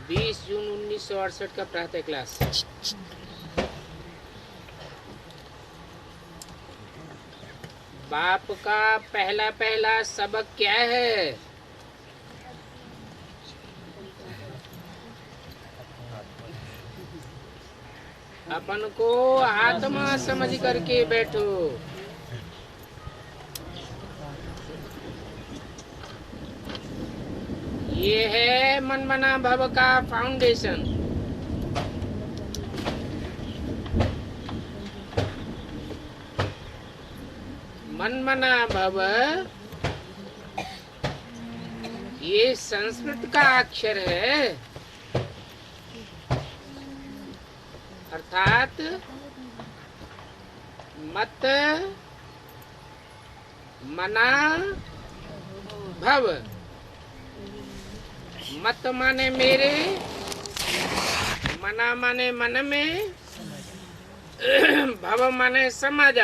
20 जून 1968 का प्रातः क्लास। बाप का पहला पहला सबक क्या है? अपन को आत्मा समझ करके बैठो। ये है मन मना भव का फाउंडेशन। मन मना भव ये संस्कृत का अक्षर है, अर्थात मत मना भव। मत माने मेरे, मना माने मन में, भव माने समाज।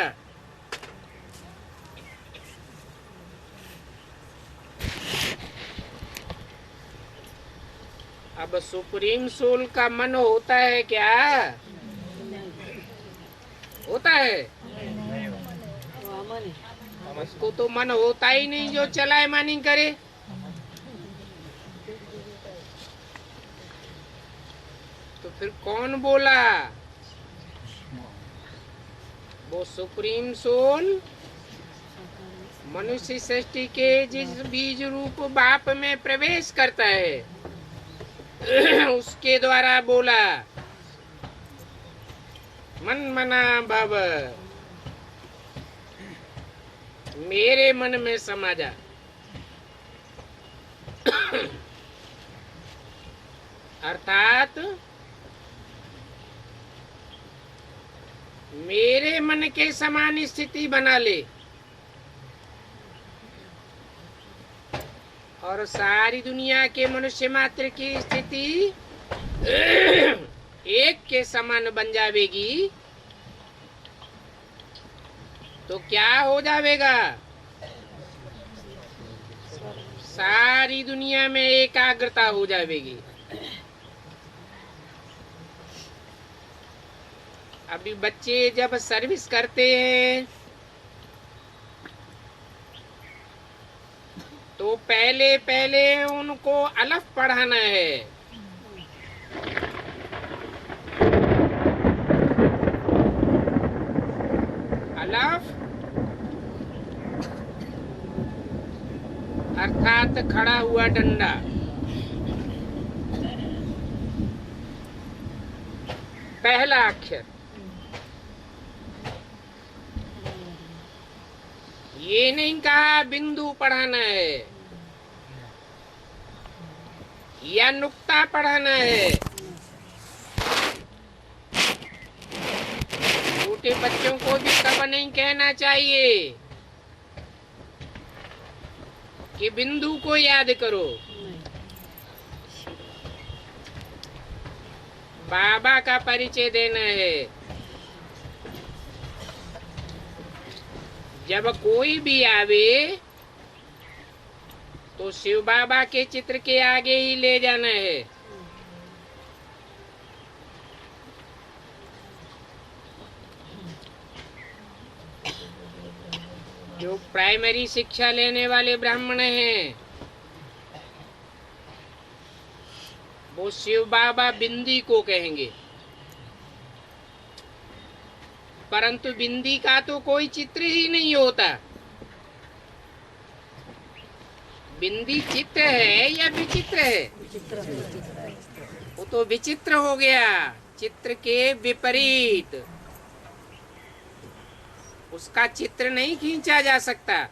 अब सुप्रीम सोल का मन होता है क्या? होता है? उसको तो मन होता ही नहीं जो चलाए मानी करे। तो फिर कौन बोला? वो सुप्रीम सोल मनुष्य सृष्टि के जिस बीज रूप बाप में प्रवेश करता है उसके द्वारा बोला मन मना भव, मेरे मन में समा जा। अर्थात मेरे मन के समान स्थिति बना ले और सारी दुनिया के मनुष्य मात्र की स्थिति एक के समान बन जावेगी तो क्या हो जाएगा? सारी दुनिया में एकाग्रता हो जाएगी। अभी बच्चे जब सर्विस करते हैं तो पहले पहले उनको अलफ पढ़ाना है। अलफ अर्थात खड़ा हुआ डंडा। पहला अक्षर। ये नहीं कहा बिंदु पढ़ाना है या नुक्ता पढ़ाना है। छोटे बच्चों को भी कब नहीं कहना चाहिए कि बिंदु को याद करो। बाबा का परिचय देना है। जब कोई भी आवे तो शिव बाबा के चित्र के आगे ही ले जाना है। जो प्राइमरी शिक्षा लेने वाले ब्राह्मण हैं वो शिव बाबा बिंदी को कहेंगे, परंतु बिंदी का तो कोई चित्र ही नहीं होता। बिंदी चित्र है या विचित्र है? वो तो विचित्र हो गया, चित्र के विपरीत। उसका चित्र नहीं खींचा जा सकता।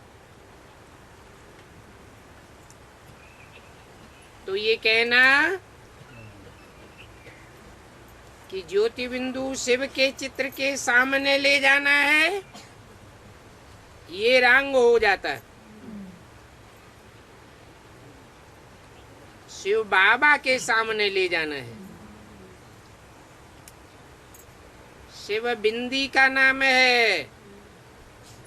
तो ये कहना कि ज्योति बिंदु शिव के चित्र के सामने ले जाना है, ये रंग हो जाता है। शिव बाबा के सामने ले जाना है। शिव बिंदी का नाम है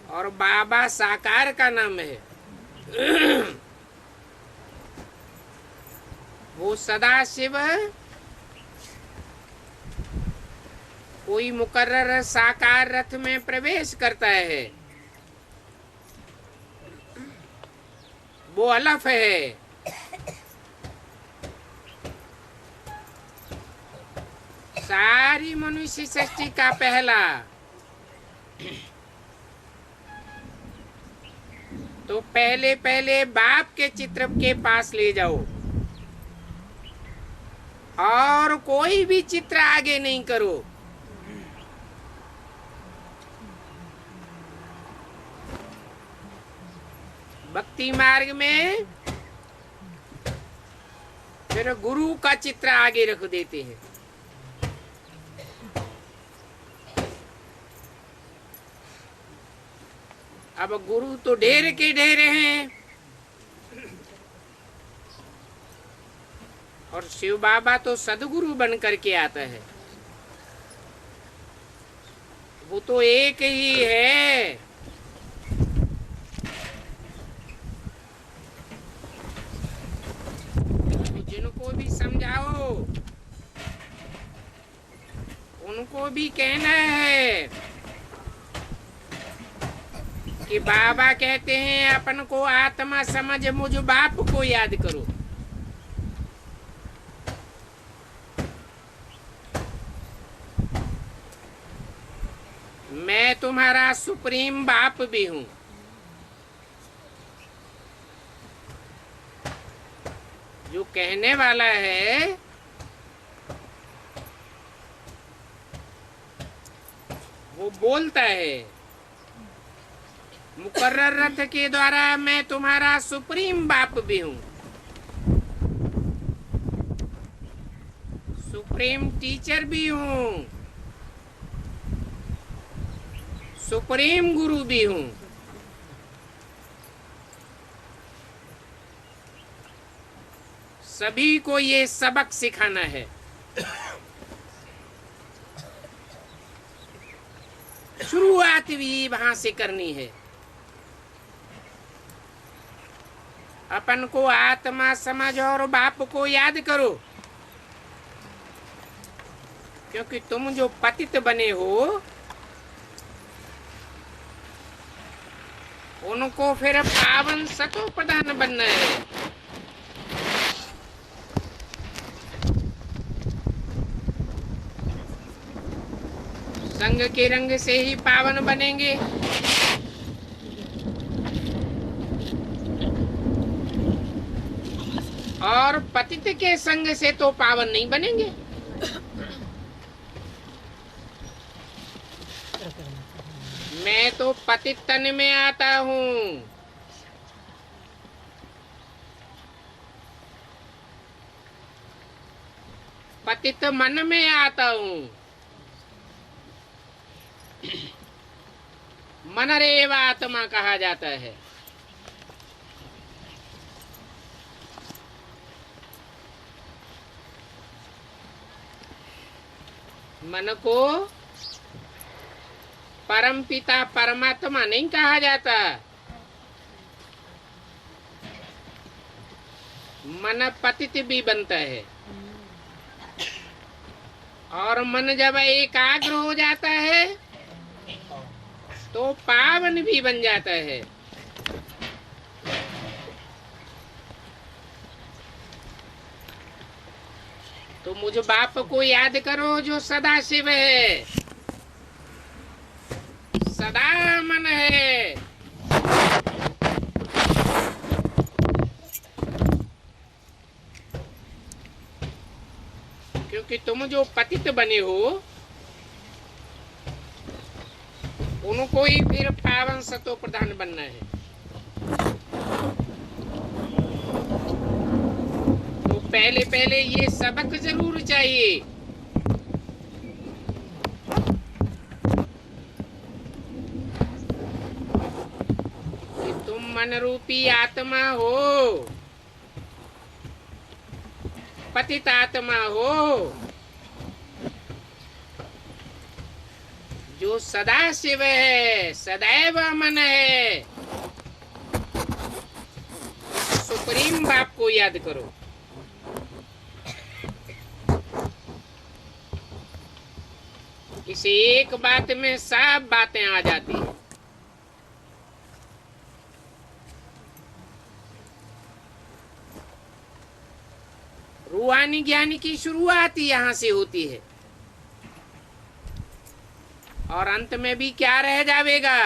और बाबा साकार का नाम है। वो सदा शिव कोई मुकर्रर साकार रथ में प्रवेश करता है, वो अलफ है। सारी मनुष्य सृष्टि का पहला तो पहले पहले बाप के चित्र के पास ले जाओ और कोई भी चित्र आगे नहीं करो। भक्ति मार्ग में फिर गुरु का चित्र आगे रख देते हैं। अब गुरु तो ढेर के ढेर हैं और शिव बाबा तो सदगुरु बन करके आता है। वो तो एक ही है। तो जिनको भी समझाओ उनको भी कहना है कि बाबा कहते हैं अपन को आत्मा समझ मुझ बाप को याद करो। मैं तुम्हारा सुप्रीम बाप भी हूं। जो कहने वाला है वो बोलता है मुकर्रर रथ के द्वारा मैं तुम्हारा सुप्रीम बाप भी हूं, सुप्रीम टीचर भी हूं, सुप्रीम गुरु भी हूं। सभी को ये सबक सिखाना है। शुरुआत भी वहां से करनी है। अपन को आत्मा समझ और बाप को याद करो, क्योंकि तुम जो पतित बने हो उनको फिर पावन सतो प्रधान बनना है। संग के रंग से ही पावन बनेंगे। और पतित के संग से तो पावन नहीं बनेंगे। मैं तो पतित तन में आता हूँ, पतित मन में आता हूँ। मन रेव आत्मा कहा जाता है। मन को परम पिता परमात्मा नहीं कहा जाता। मन पतित भी बनता है और मन जब एकाग्र हो जाता है तो पावन भी बन जाता है। तो मुझ बाप को याद करो जो सदा शिव है, सदा मन है। क्योंकि तुम जो पतित बने हो उनको ही फिर पावन सतो प्रधान बनना है। तो पहले पहले ये सबक जरूर चाहिए। कि तुम मन रूपी आत्मा हो, पतित आत्मा हो, जो सदा शिव है, सदैव मन है। सुप्रीम बाप को याद करो। इस एक बात में सब बातें आ जाती हैं। रूहानी ज्ञान की शुरुआत ही यहां से होती है और अंत में भी क्या रह जाएगा?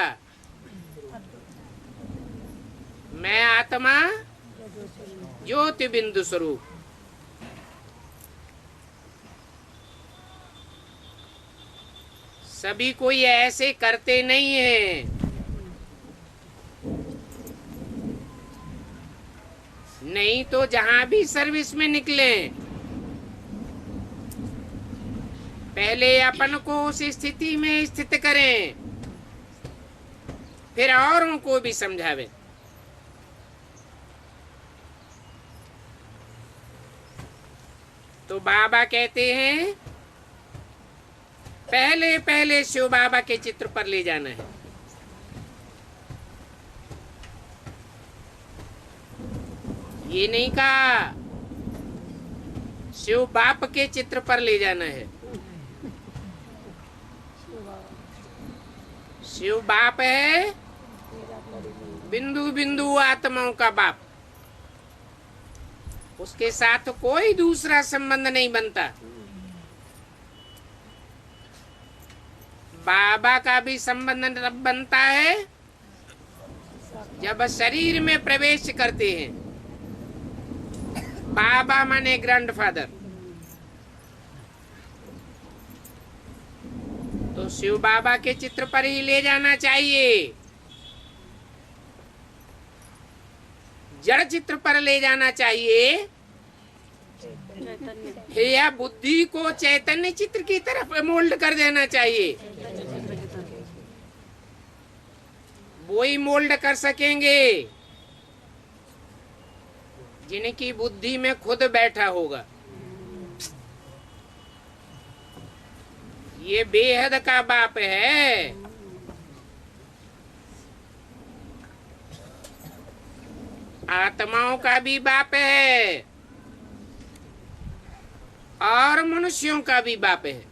मैं आत्मा ज्योति बिंदु स्वरूप। सभी कोई ऐसे करते नहीं है। नहीं तो जहां भी सर्विस में निकले पहले अपन को उस स्थिति में स्थित करें, फिर औरों को भी समझावे। तो बाबा कहते हैं पहले पहले शिव बाबा के चित्र पर ले जाना है। ये नहीं कहा शिव बाप के चित्र पर ले जाना है। शिव बाप है बिंदु बिंदु आत्माओं का बाप। उसके साथ कोई दूसरा संबंध नहीं बनता। बाबा का भी संबंध तब बनता है जब शरीर में प्रवेश करते हैं। बाबा माने ग्रैंडफादर। तो शिव बाबा के चित्र पर ही ले जाना चाहिए। जड़ चित्र पर ले जाना चाहिए या बुद्धि को चैतन्य चित्र की तरफ मोल्ड कर देना चाहिए। वो ही मोल्ड कर सकेंगे जिनकी बुद्धि में खुद बैठा होगा। ये बेहद का बाप है। आत्माओं का भी बाप है और मनुष्यों का भी बाप है।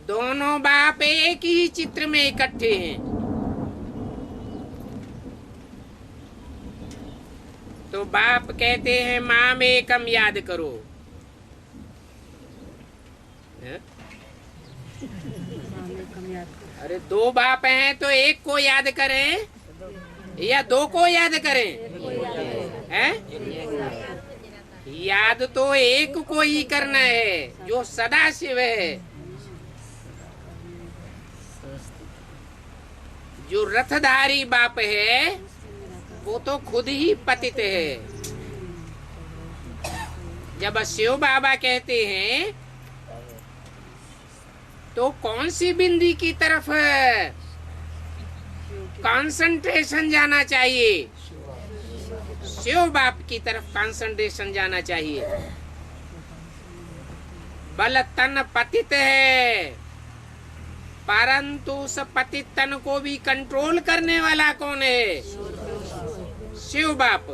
दोनों बाप एक ही चित्र में इकट्ठे हैं। तो बाप कहते हैं माम एकम याद करो। अरे दो बाप हैं तो एक को याद करें या दो को याद करें? हैं? याद तो एक को ही करना है जो सदा शिव है, जो रथधारी बाप है वो तो खुद ही पतित है। जब शिव बाबा कहते हैं तो कौन सी बिंदी की तरफ कंसंट्रेशन जाना चाहिए? शिव बाप की तरफ कंसंट्रेशन जाना चाहिए। बल तन पतित है परंतु उस पतित तन को भी कंट्रोल करने वाला कौन है? शिव बाप।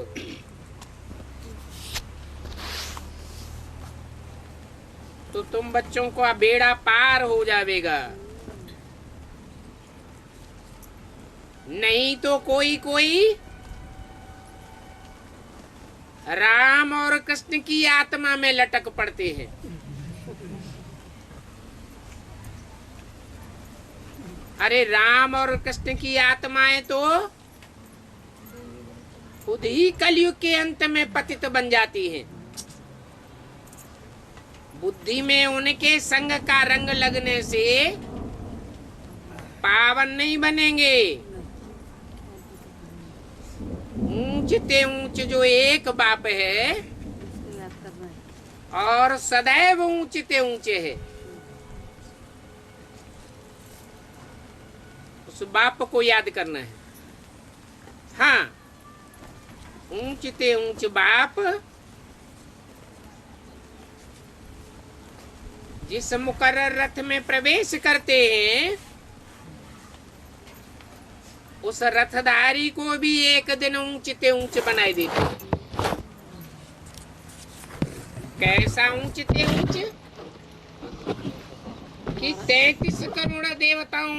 तो तुम बच्चों को बेड़ा पार हो जाएगा। नहीं तो कोई कोई राम और कृष्ण की आत्मा में लटक पड़ते हैं। अरे राम और कृष्ण की आत्माएं तो खुद ही कलयुग के अंत में पतित बन जाती हैं। बुद्धि में उनके संग का रंग लगने से पावन नहीं बनेंगे। ऊंचते ऊंच जो एक बाप है और सदैव ऊंचते ऊंचे है, उस बाप को याद करना है। हाँ, ऊंचते ऊंच बाप जिस मुकर्रर रथ में प्रवेश करते हैं उस रथधारी को भी एक दिन ऊंचते ऊंच बनाई देते हैं। कैसा ऊंचते ऊंच? कि 33 करोड़ देवताओं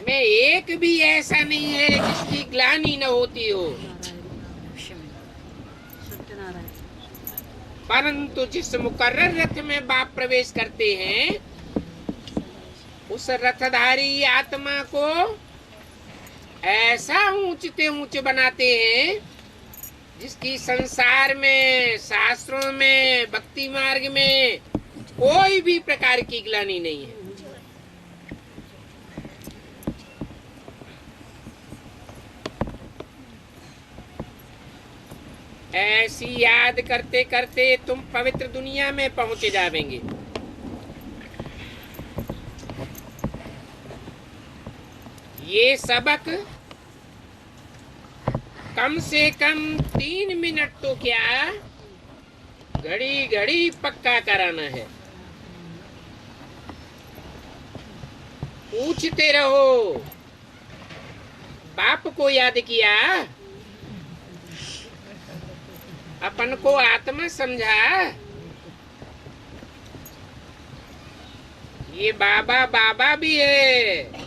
में एक भी ऐसा नहीं है जिसकी ग्लानि न होती हो, परंतु जिस मुकर्रर रथ में बाप प्रवेश करते हैं उस रथधारी आत्मा को ऐसा ऊंचते ऊंच बनाते हैं जिसकी संसार में, शास्त्रों में, भक्ति मार्ग में कोई भी प्रकार की ग्लानि नहीं है। ऐसी याद करते करते तुम पवित्र दुनिया में पहुंचे जावेंगे। ये सबक कम से कम 3 मिनट तो क्या, घड़ी घड़ी पक्का कराना है। पूछते रहो, बाप को याद किया, अपन को आत्मा समझा। ये बाबा बाबा भी है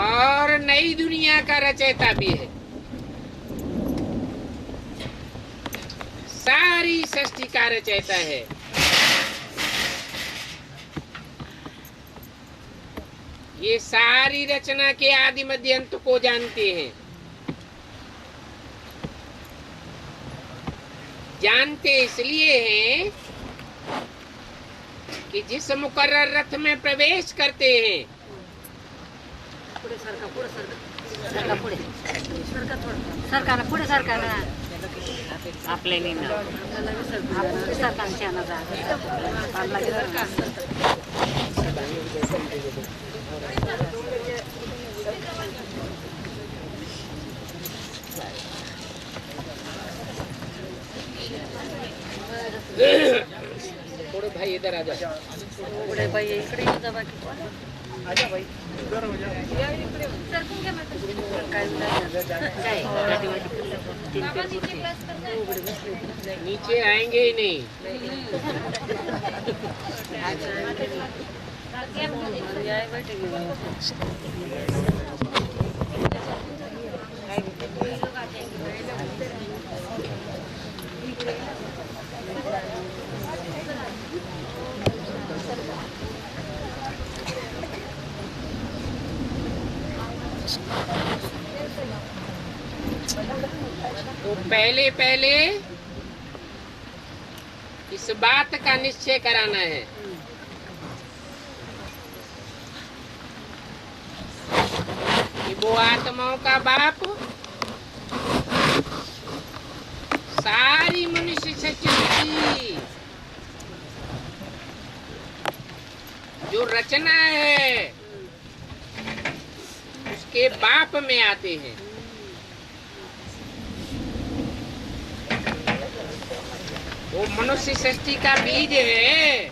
और नई दुनिया का रचयिता भी है। सारी सृष्टि का रचयिता है। ये सारी रचना के आदि मध्य अंत को जानते हैं। जानते इसलिए हैं कि जिस मुकर्रर रथ में प्रवेश करते हैं थोड़े भाई इधर आ जाओ। थोड़े भाई इकडे येऊ जा, बाकी आजा भाई इधर हो जा। सरकून घ्या मग काय नीचे आएंगे ही नहीं। तो पहले पहले इस बात का निश्चय कराना है कि वो आत्माओं का बाप सारी मनुष्य सृष्टि जो रचना है उसके बाप में आते हैं। वो मनुष्य सृष्टि का बीज है।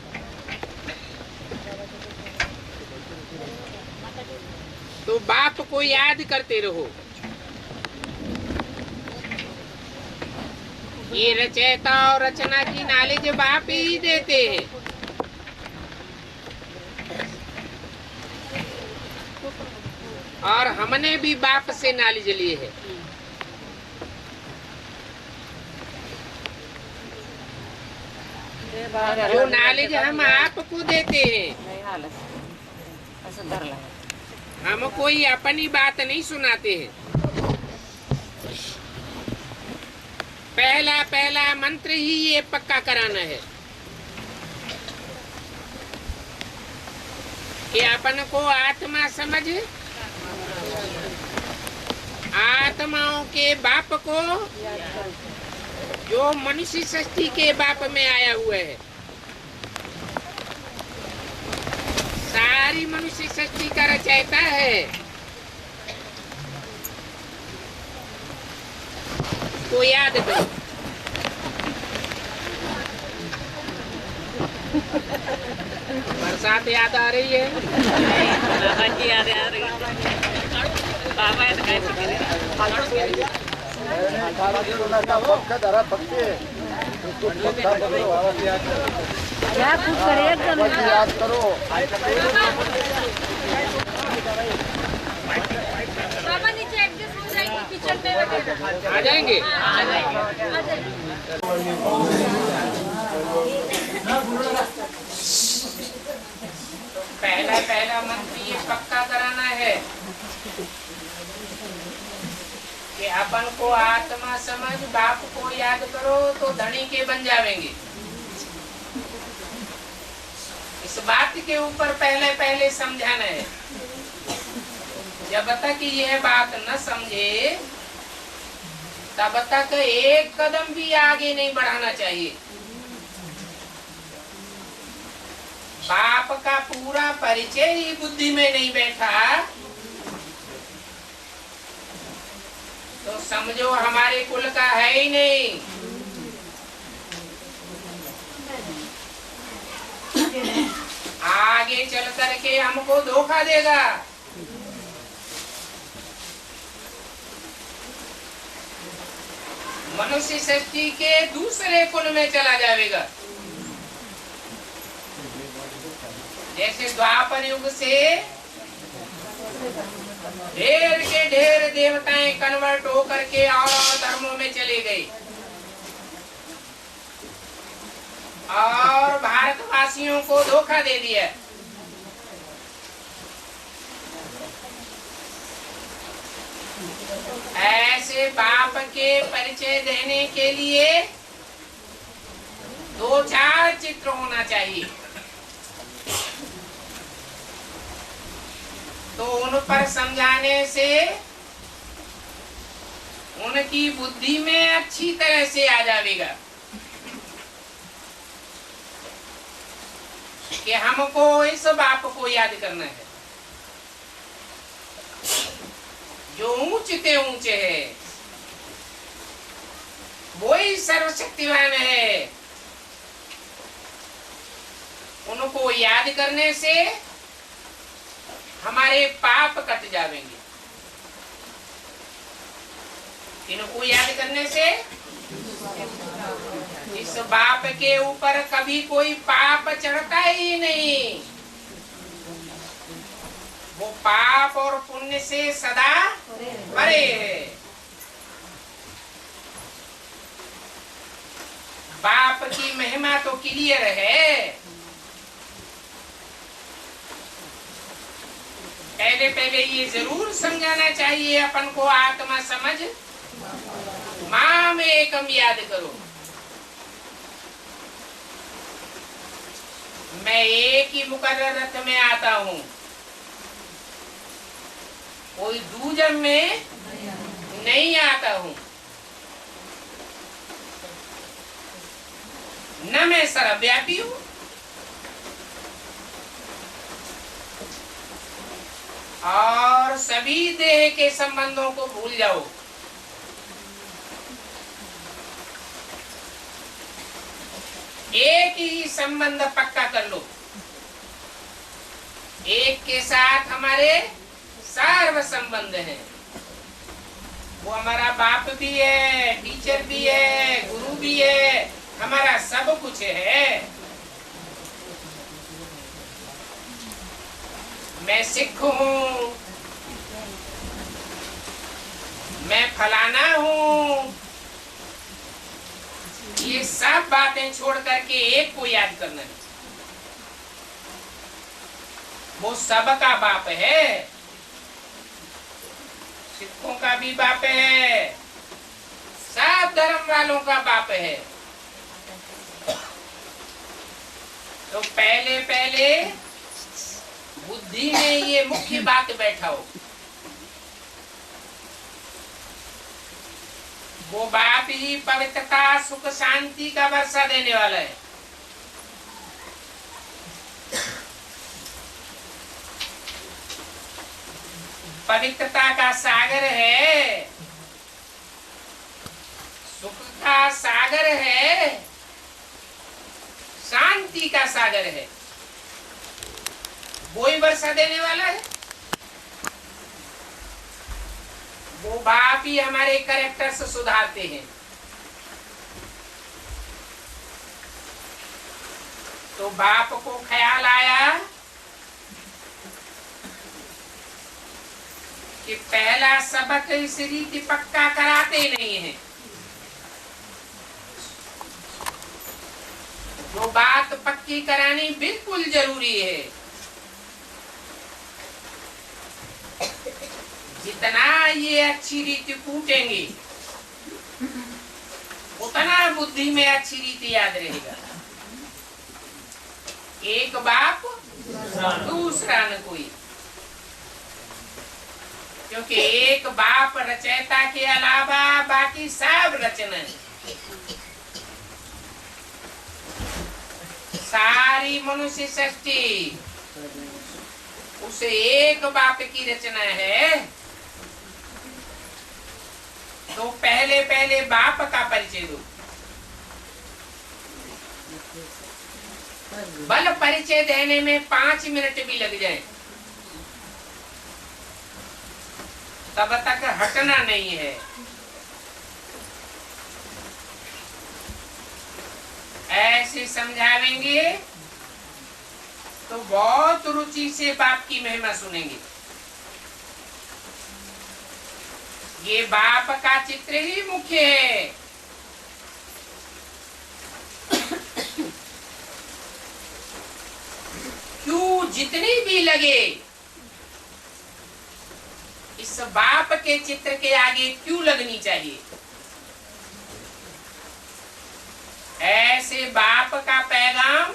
तो बाप को याद करते रहो। ये रचयिता और रचना की नॉलेज बाप ही देते हैं। और हमने भी बाप से नॉलेज ली है। जो नॉलेज हम आपको देते हैं, हम कोई अपनी बात नहीं सुनाते हैं। पहला पहला मंत्र ही ये पक्का कराना है कि अपन को आत्मा समझ, आत्माओं के बाप को जो मनुष्य सृष्टि के बाप में आया हुआ है। सारी मनुष्य सृष्टि का रचयिता है। तो याद करो। बरसात याद आ रही है। बाबा की याद आ रही है। बाबा याद कैसे याद कुछ करे एकदम याद करो। बाबा नीचे एडजस्ट हो जाएगी किचन में वगैरह आ जाएंगे। आ जाएंगे। पहला मंत्र ये पक्का कराना है कि अपन को आत्मा समझ, बाप को याद करो तो धनी के बन जावेंगे। इस बात के ऊपर पहले समझाना है। जब तक यह बात न समझे तब तक एक कदम भी आगे नहीं बढ़ाना चाहिए। बाप का पूरा परिचय ही बुद्धि में नहीं बैठा तो समझो हमारे कुल का है ही नहीं। आगे चल करके हमको धोखा देगा। मनुष्य सृष्टि के दूसरे कुल में चला जाएगा। जैसे द्वापर युग से ढेर के ढेर देवताएं कन्वर्ट होकर के और धर्मों में चले गए और भारतवासियों को धोखा दे दिया। ऐसे बाप के परिचय देने के लिए 2-4 चित्र होना चाहिए। तो उन पर समझाने से उनकी बुद्धि में अच्छी तरह से आ जाएगा कि हमको इस बाप को याद करना है जो ऊंचे ऊंचे है, वो ही सर्वशक्तिवान है। उनको याद करने से हमारे पाप कट जाएंगे। इनको याद करने से इस बाप के ऊपर कभी कोई पाप चढ़ता ही नहीं। वो पाप और पुण्य से सदा परे है। बाप की महिमा तो क्लियर है। पहले ये जरूर समझाना चाहिए अपन को, आत्मा समझ माम एकम याद करो। मैं एक ही मुकर्रर रथ में आता हूँ, कोई दूजन में नहीं आता हूँ। न मैं सर्वव्यापी हूँ और सभी देह के संबंधों को भूल जाओ। एक ही संबंध पक्का कर लो। एक के साथ हमारे सर्व संबंध हैं। वो हमारा बाप भी है, टीचर भी है, गुरु भी है, हमारा सब कुछ है। मैं सिख हूँ, मैं फलाना हूँ, ये सब बातें छोड़ करके एक को याद करना है। वो सबका बाप है। सिखों का भी बाप है, सब धर्म वालों का बाप है। तो पहले बुद्धि में ये मुख्य बात बैठाओ। वो बाप ही पवित्रता, सुख, शांति का वर्षा देने वाला है। पवित्रता का सागर है, सुख का सागर है, शांति का सागर है। वो ही वर्षा देने वाला है। वो बाप ही हमारे कैरेक्टर से सुधारते हैं। तो बाप को ख्याल आया कि पहला सबक इस रीति पक्का कराते नहीं है। जो बात पक्की करानी बिल्कुल जरूरी है, जितना ये अच्छी रीति कूटेंगे उतना बुद्धि में अच्छी रीति याद रहेगा। एक बाप दूसरा न कोई, क्योंकि एक बाप रचयिता के अलावा बाकी सब रचना है। सारी मनुष्य सृष्टि उस एक बाप की रचना है। तो पहले पहले बाप का परिचय दो। बल परिचय देने में 5 मिनट भी लग जाए तब तक हटना नहीं है। ऐसे समझावेंगे तो बहुत रुचि से बाप की महिमा सुनेंगे। ये बाप का चित्र ही मुख्य है। क्यों जितनी भी लगे इस बाप के चित्र के आगे क्यों लगनी चाहिए। ऐसे बाप का पैगाम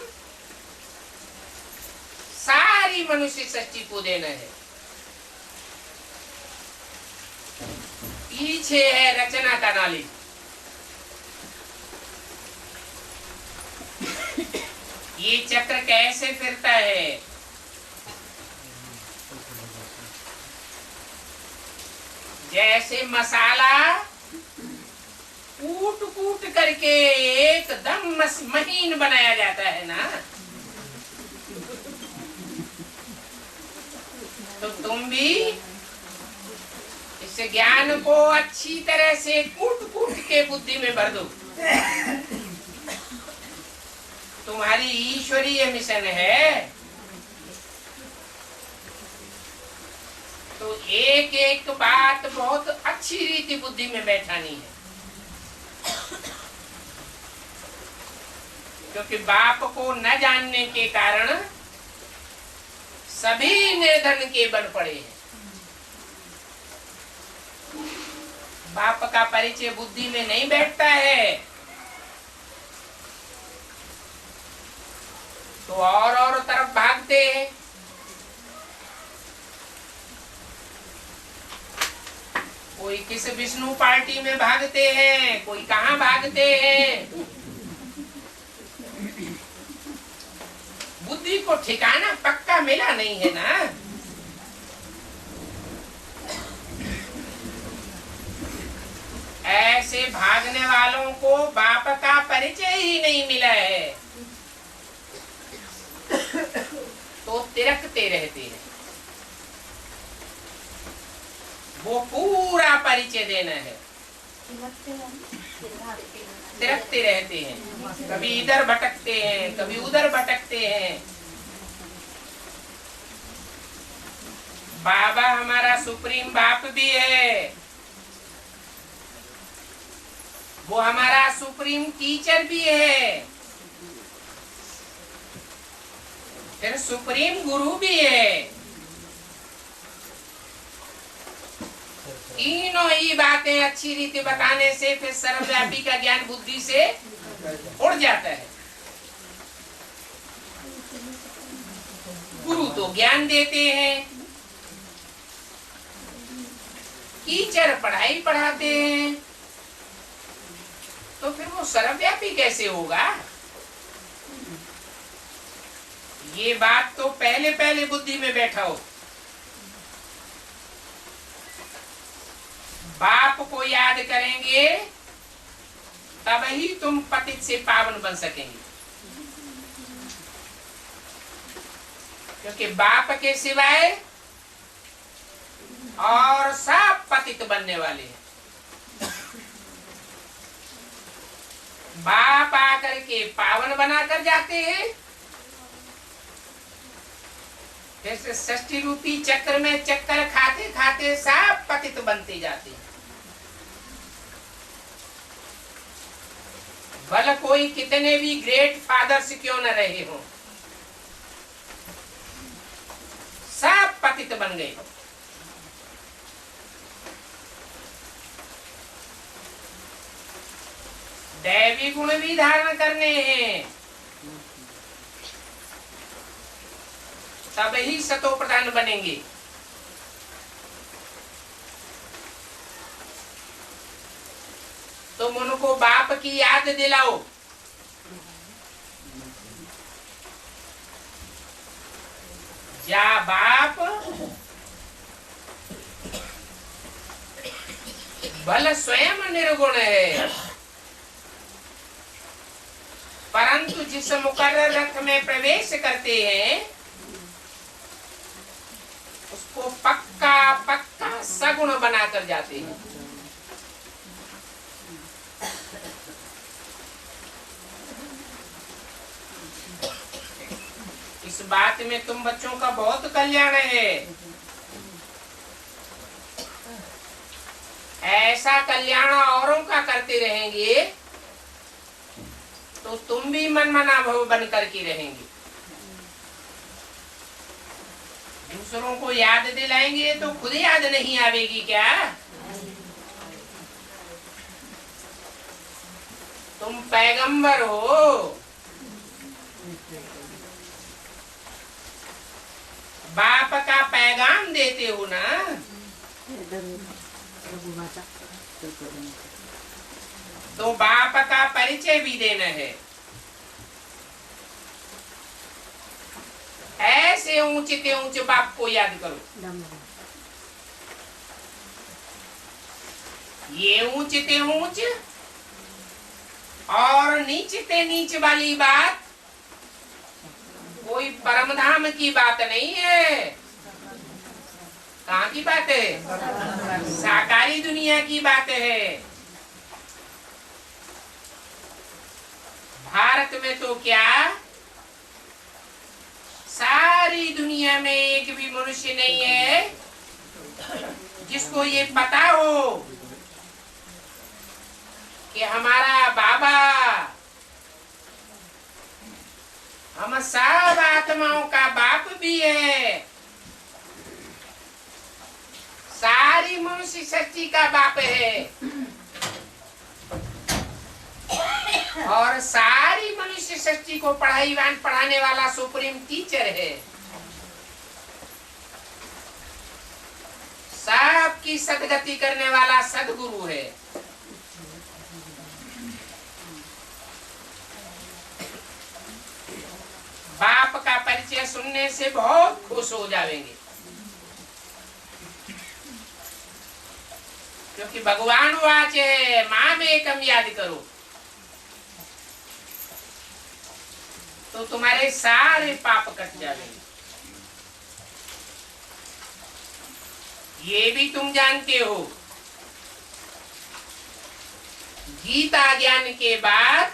सारी मनुष्य सृष्टि को देना है। पीछे है रचना का नॉलेज। ये चक्र कैसे फिरता है। जैसे मसाला कूट कूट करके एकदम महीन बनाया जाता है ना, तो तुम भी इस ज्ञान को अच्छी तरह से कूट कूट के बुद्धि में भर दो। तुम्हारी ईश्वरीय मिशन है। तो एक एक बात बहुत अच्छी रीति बुद्धि में बैठानी है, क्योंकि बाप को न जानने के कारण सभी निर्धन के बन पड़े हैं। बाप का परिचय बुद्धि में नहीं बैठता है तो और तरफ भागते हैं। कोई किस विष्णु पार्टी में भागते हैं, कोई कहां भागते हैं। बुद्धि को ठिकाना पक्का मिला नहीं है ना। ऐसे भागने वालों को बाप का परिचय ही नहीं मिला है तो तिरकते रहते हैं। वो पूरा परिचय देना है। तिरकते रहते हैं, कभी इधर भटकते हैं, कभी उधर भटकते हैं। बाबा हमारा सुप्रीम बाप भी है, वो हमारा सुप्रीम टीचर भी है, फिर सुप्रीम गुरु भी है। तीनों ही बातें अच्छी रीति बताने से फिर सर्वव्यापी का ज्ञान बुद्धि से उड़ जाता है। गुरु तो ज्ञान देते हैं, टीचर पढ़ाई पढ़ाते हैं, तो फिर वो सर्वव्यापी कैसे होगा। ये बात तो पहले पहले बुद्धि में बैठा हो। बाप को याद करेंगे तब ही तुम पतित से पावन बन सकेंगे, क्योंकि बाप के सिवाय और सब पतित बनने वाले हैं। बाप आकर के पावन बना कर जाते हैं फिर से षष्ठी रूपी चक्र में चक्कर खाते खाते सब पतित बनते जाते हैं। भले कोई कितने भी ग्रेट फादर्स क्यों न रहे हो, सब पतित बन गए। दैवी गुण भी धारण करने हैं, तब ही सतो प्रधान बनेंगे। तुम उनको बाप की याद दिलाओ। जा बाप भले स्वयं निर्गुण है, परंतु जिस मुकर्रर रथ में प्रवेश करते हैं उसको पक्का पक्का सगुण बनाकर जाते हैं। इस बात में तुम बच्चों का बहुत कल्याण है। ऐसा कल्याण औरों का करते रहेंगे तो तुम भी मनमना भव बन करके रहेंगे। दूसरों को याद दिलाएंगे तो खुद याद नहीं आवेगी क्या? तुम पैगंबर हो, बाप का पैगाम देते हो ना, तो बाप का परिचय भी देना है। ऐसे ऊंचे ऊंचे बाप को याद करो। ये ऊंचे ऊंच और नीचे नीच वाली बात कोई परमधाम की बात नहीं है। कहाँ की बात है? साकारी दुनिया की बात है। भारत में तो क्या, सारी दुनिया में एक भी मनुष्य नहीं है जिसको ये पता हो कि हमारा बाबा हम सब आत्माओं का बाप भी है, सारी मनुष्य सृष्टि का बाप है और सारी मनुष्य सृष्टि को पढ़ाने वाला सुप्रीम टीचर है। सबकी सदगति करने वाला सदगुरु है। बाप का परिचय सुनने से बहुत खुश हो जाएंगे, क्योंकि भगवान वाच है, माँ में एकम याद करो, तो तुम्हारे सारे पाप कट जाएंगे। ये भी तुम जानते हो, गीता ज्ञान के बाद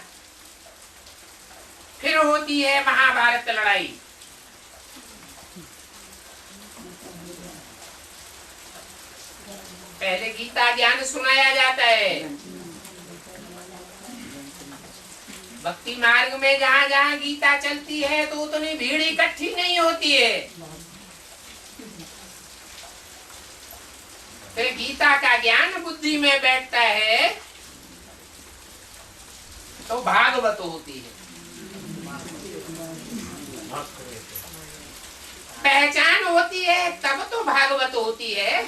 फिर होती है महाभारत लड़ाई। पहले गीता ज्ञान सुनाया जाता है। भक्ति मार्ग में जहाँ जहाँ गीता चलती है तो उतनी भीड़ इकट्ठी नहीं होती है। फिर गीता का ज्ञान बुद्धि में बैठता है तो भागवत होती है। पहचान होती है तब तो भागवत होती है।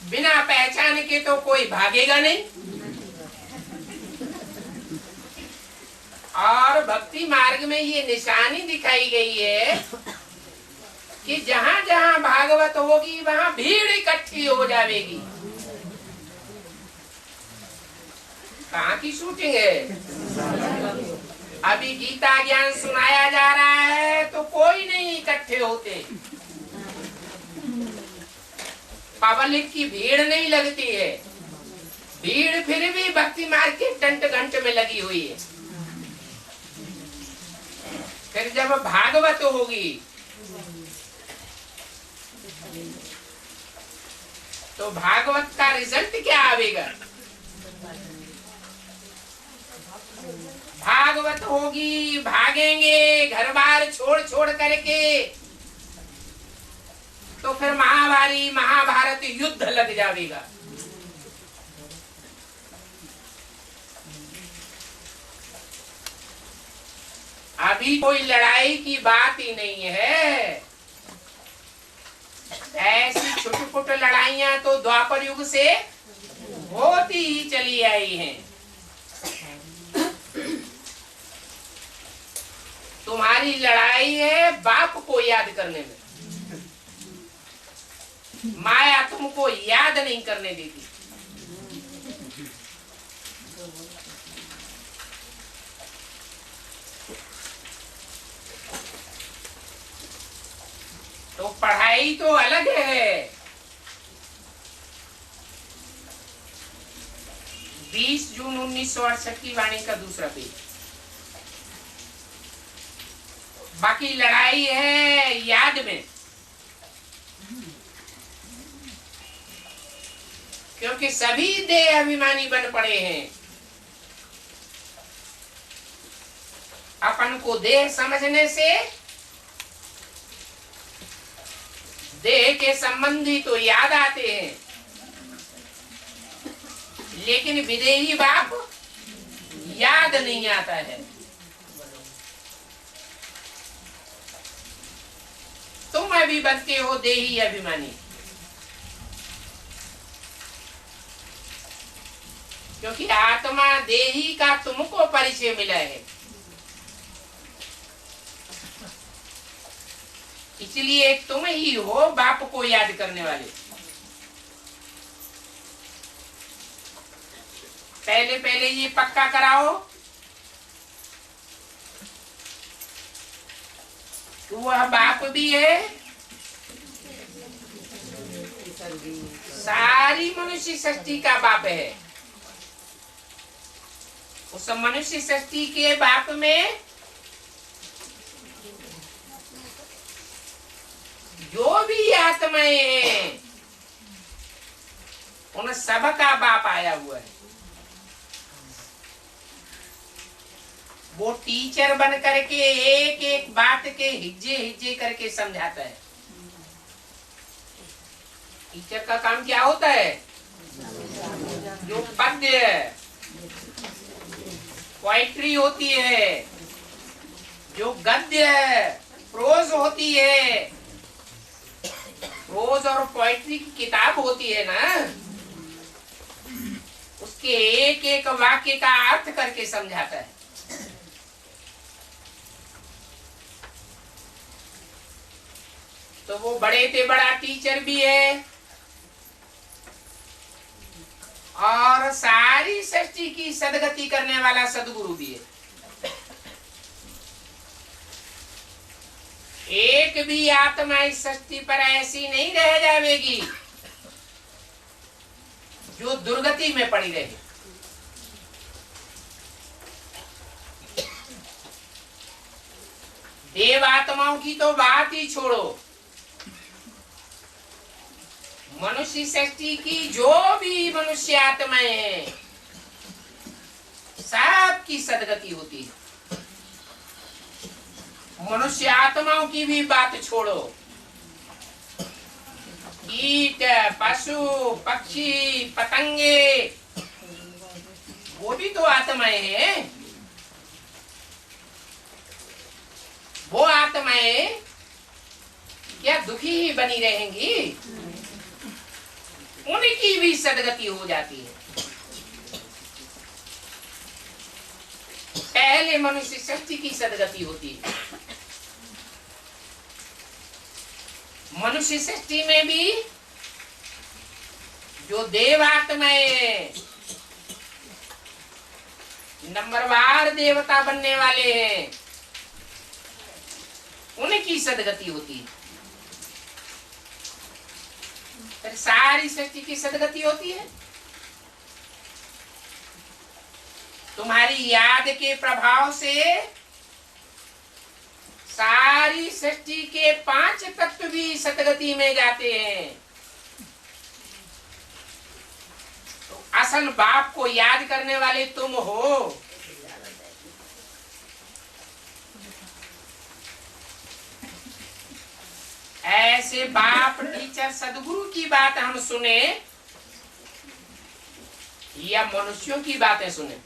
बिना पहचान के तो कोई भागेगा नहीं। और भक्ति मार्ग में ये निशानी दिखाई गई है कि जहां जहां भागवत होगी वहां भीड़ इकट्ठी हो जाएगी। कहाँ की शूटिंग है? अभी गीता ज्ञान सुनाया जा रहा है तो कोई नहीं इकट्ठे होते, पब्लिक की भीड़ नहीं लगती है। भीड़ फिर भी भक्ति मार्ग के टंट घंट में लगी हुई है। फिर जब भागवत होगी तो भागवत का रिजल्ट क्या आवेगा? भागवत होगी, भागेंगे घर बार छोड़ छोड़ करके, तो फिर महाभारत युद्ध लग जाएगा। अभी कोई लड़ाई की बात ही नहीं है। ऐसी छोटी छोटी लड़ाइयां तो द्वापर युग से होती ही चली आई हैं। तुम्हारी लड़ाई है बाप को याद करने में, माया तुमको याद नहीं करने देती। तो पढ़ाई तो अलग है। 20 जून 1968 की वाणी का दूसरा पेज। बाकी लड़ाई है याद में, क्योंकि सभी देह अभिमानी बन पड़े हैं। अपन को देह समझने से देह के संबंधी तो याद आते हैं, लेकिन विदेही बाप याद नहीं आता है। तुम अभी बनते हो देही अभिमानी, क्योंकि आत्मा देही का तुमको परिचय मिला है। इसलिए तुम ही हो बाप को याद करने वाले। पहले पहले ये पक्का कराओ कि वह बाप भी है, सारी मनुष्य सृष्टि का बाप है। उस मनुष्य सृष्टि के बाप में जो भी आत्माएं हैं उन सब का बाप आया हुआ है। वो टीचर बन करके एक एक बात के हिज्जे हिज्जे करके समझाता है। टीचर का काम क्या होता है? जो पद्य पोइट्री होती है, जो गद्य प्रोज होती है, प्रोज और पोइट्री की किताब होती है ना, उसके एक एक वाक्य का अर्थ करके समझाता है। तो वो बड़े से बड़ा टीचर भी है और सारी सृष्टि की सदगति करने वाला सदगुरु भी है। एक भी आत्मा इस सृष्टि पर ऐसी नहीं रह जाएगी जो दुर्गति में पड़ी रहे। देव आत्माओं की तो बात ही छोड़ो, मनुष्य सृष्टि की जो भी मनुष्य आत्माएं हैं सबकी सदगति होती है। मनुष्य आत्माओं की भी बात छोड़ो, कीट पशु पक्षी पतंगे वो भी तो आत्माएं हैं। वो आत्माएं क्या दुखी ही बनी रहेंगी? उनकी भी सदगति हो जाती है। पहले मनुष्य सृष्टि की सदगति होती है। मनुष्य सृष्टि में भी जो देवात्माएं नंबरवार देवता बनने वाले हैं उनकी सदगति होती है। फिर सारी सृष्टि की सदगति होती है। तुम्हारी याद के प्रभाव से सारी सृष्टि के 5 तत्व भी सतगति में जाते हैं। तो असल बाप को याद करने वाले तुम हो। ऐसे बाप टीचर सदगुरु की बात हम सुने या मनुष्यों की बातें सुने?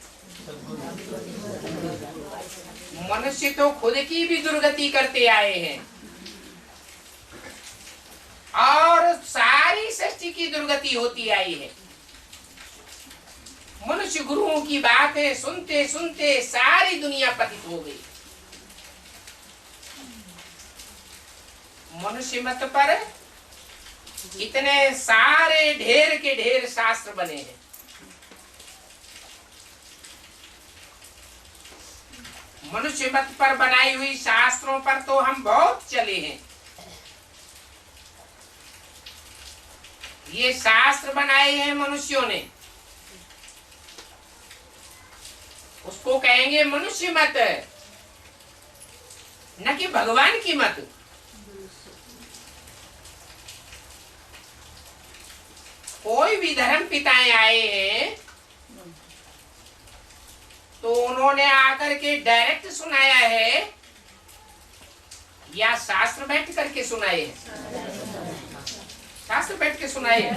मनुष्य तो खुद की भी दुर्गति करते आए हैं और सारी सृष्टि की दुर्गति होती आई है। मनुष्य गुरुओं की बातें सुनते सुनते सारी दुनिया पतित हो गई। मनुष्य मत पर इतने सारे ढेर के ढेर शास्त्र बने हैं। मनुष्य मत पर बनाई हुई शास्त्रों पर तो हम बहुत चले हैं। ये शास्त्र बनाए हैं मनुष्यों ने, उसको कहेंगे मनुष्य मत, न कि भगवान की मत। कोई भी धर्म पिताएं आए हैं तो उन्होंने आकर के डायरेक्ट सुनाया है या शास्त्र बैठ करके सुनाए हैं? शास्त्र बैठ के सुनाए हैं।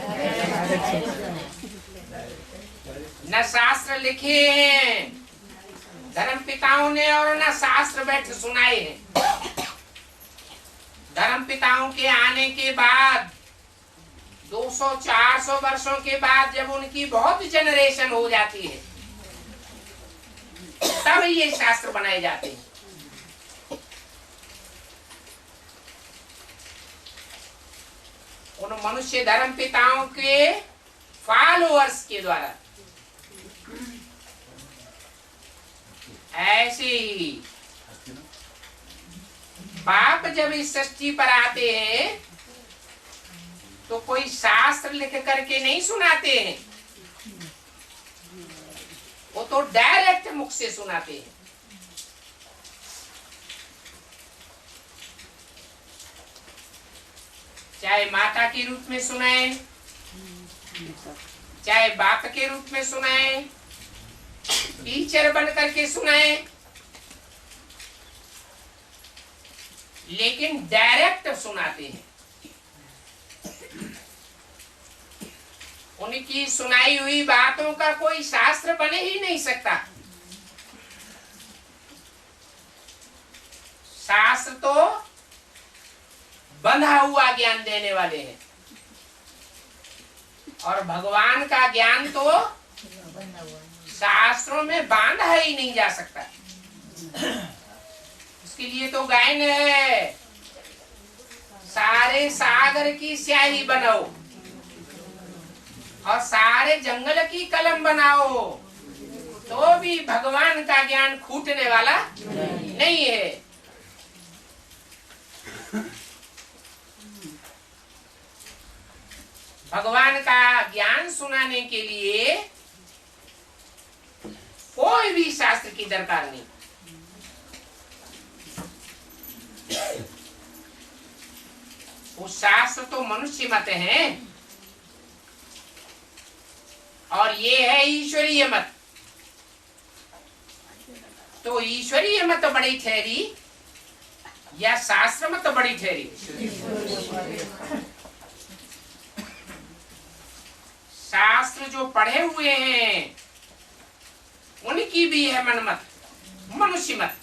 न शास्त्र लिखे हैं धर्म पिताओं ने और न शास्त्र बैठ सुनाए हैं। धर्म पिताओं के आने के बाद 200-400 वर्षों के बाद जब उनकी बहुत जनरेशन हो जाती है तब ये शास्त्र बनाए जाते हैं। उन मनुष्य धर्म पिताओं के फॉलोअर्स के द्वारा। ऐसे ही बाप जब इस सृष्टि पर आते हैं तो कोई शास्त्र लिख करके नहीं सुनाते हैं, वो तो डायरेक्ट मुख से सुनाते हैं। चाहे माता के रूप में सुनाए, चाहे बाप के रूप में सुनाए, टीचर बन करके सुनाए, लेकिन डायरेक्ट सुनाते हैं। उनकी सुनाई हुई बातों का कोई शास्त्र बने ही नहीं सकता। शास्त्र तो बंधा हुआ ज्ञान देने वाले हैं और भगवान का ज्ञान तो शास्त्रों में बांधा ही नहीं जा सकता। उसके लिए तो गायन है, सारे सागर की स्याही बनाओ और सारे जंगल की कलम बनाओ तो भी भगवान का ज्ञान खूटने वाला नहीं है। भगवान का ज्ञान सुनाने के लिए कोई भी शास्त्र की दरकार नहीं। वो शास्त्र तो मनुष्य मत है और ये है ईश्वरीय मत। तो ईश्वरीय मत बड़ी ठहरी या शास्त्र मत बड़ी ठहरी? शास्त्र जो पढ़े हुए हैं उनकी भी है मन मत, मनुष्य मत।